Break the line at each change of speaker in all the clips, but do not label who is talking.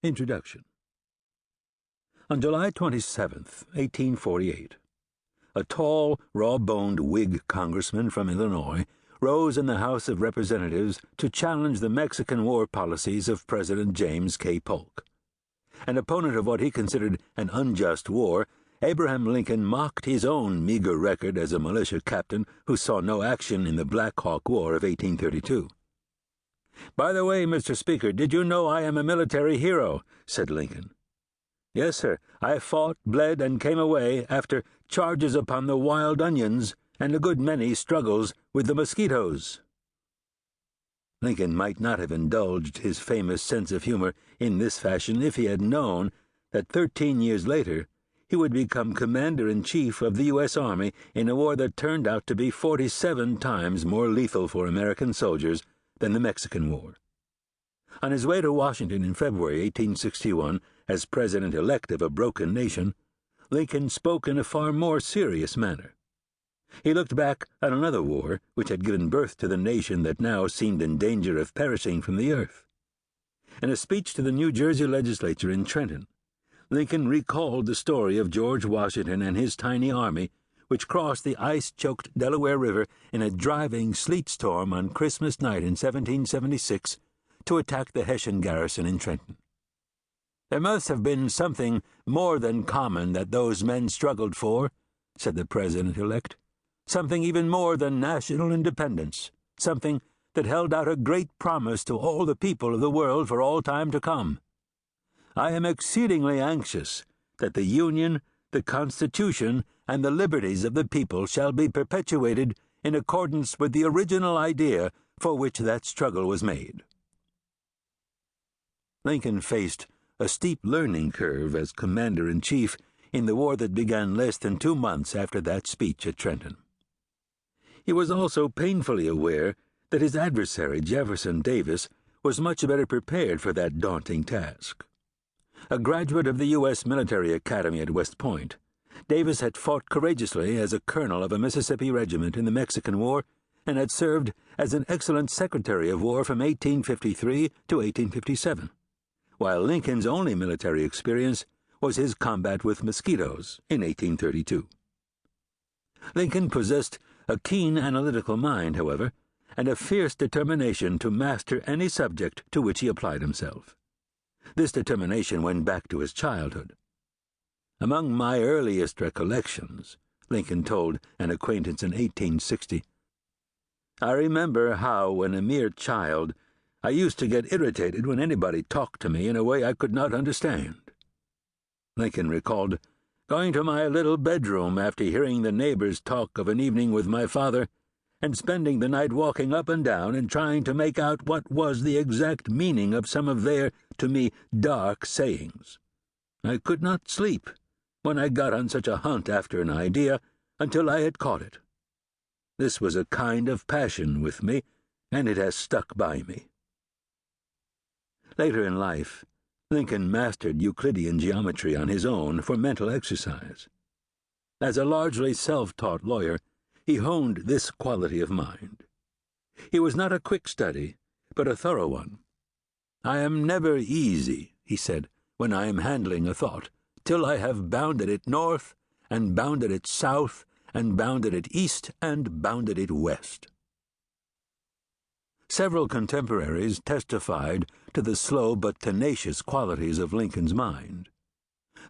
Introduction. On July 27, 1848, a tall, raw-boned Whig congressman from Illinois rose in the House of Representatives to challenge the Mexican war policies of President James K. Polk. An opponent of what he considered an unjust war, Abraham Lincoln mocked his own meager record as a militia captain who saw no action in the Black Hawk War of 1832. "By the way, Mr. Speaker, did you know I am a military hero?" said Lincoln. "Yes, sir. I fought, bled, and came away after charges upon the wild onions and a good many struggles with the mosquitoes." Lincoln might not have indulged his famous sense of humor in this fashion if he had known that 13 years later he would become Commander-in-Chief of the U.S. Army in a war that turned out to be 47 times more lethal for American soldiers than the Mexican War. On his way to Washington in February 1861 as President-elect of a broken nation, Lincoln spoke in a far more serious manner. He looked back on another war which had given birth to the nation that now seemed in danger of perishing from the earth. In a speech to the New Jersey legislature in Trenton, Lincoln recalled the story of George Washington and his tiny army, which crossed the ice-choked Delaware River in a driving sleet storm on Christmas night in 1776 to attack the Hessian garrison in Trenton. "There must have been something more than common that those men struggled for," said the President-elect. "Something even more than national independence, something that held out a great promise to all the people of the world for all time to come. I am exceedingly anxious that the Union, the Constitution, and the liberties of the people shall be perpetuated in accordance with the original idea for which that struggle was made." Lincoln faced a steep learning curve as Commander-in-Chief in the war that began less than 2 months after that speech at Trenton. He was also painfully aware that his adversary, Jefferson Davis, was much better prepared for that daunting task. A graduate of the U.S. Military Academy at West Point, Davis had fought courageously as a colonel of a Mississippi regiment in the Mexican War and had served as an excellent Secretary of War from 1853 to 1857, while Lincoln's only military experience was his combat with mosquitoes in 1832. Lincoln possessed a keen analytical mind, however, and a fierce determination to master any subject to which he applied himself. This determination went back to his childhood. "Among my earliest recollections," Lincoln told an acquaintance in 1860, "I remember how, when a mere child, I used to get irritated when anybody talked to me in a way I could not understand." Lincoln recalled going to my little bedroom after hearing the neighbors talk of an evening with my father, and spending the night walking up and down and trying to make out what was the exact meaning of some of their, to me, dark sayings. I could not sleep when I got on such a hunt after an idea until I had caught it. This was a kind of passion with me, and it has stuck by me." Later in life, Lincoln mastered Euclidean geometry on his own for mental exercise. As a largely self-taught lawyer, he honed this quality of mind. He was not a quick study, but a thorough one. "I am never easy," he said, "when I am handling a thought, till I have bounded it north, and bounded it south, and bounded it east, and bounded it west." Several contemporaries testified to the slow but tenacious qualities of Lincoln's mind.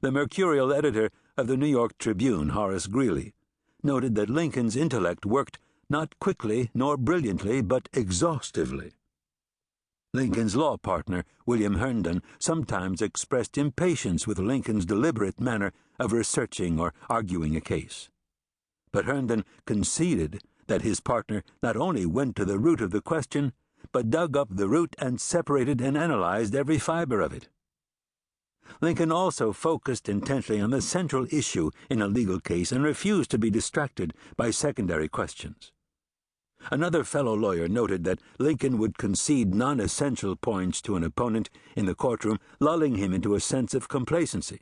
The mercurial editor of the New York Tribune, Horace Greeley, noted that Lincoln's intellect worked not quickly nor brilliantly, but exhaustively. Lincoln's law partner, William Herndon, sometimes expressed impatience with Lincoln's deliberate manner of researching or arguing a case. But Herndon conceded that his partner not only went to the root of the question, but dug up the root and separated and analyzed every fiber of it. Lincoln also focused intently on the central issue in a legal case and refused to be distracted by secondary questions. Another fellow lawyer noted that Lincoln would concede non-essential points to an opponent in the courtroom, lulling him into a sense of complacency.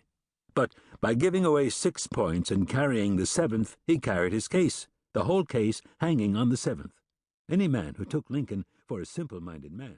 But by giving away 6 points and carrying the 7th, he carried his case, the whole case hanging on the 7th. Any man who took Lincoln for a simple-minded man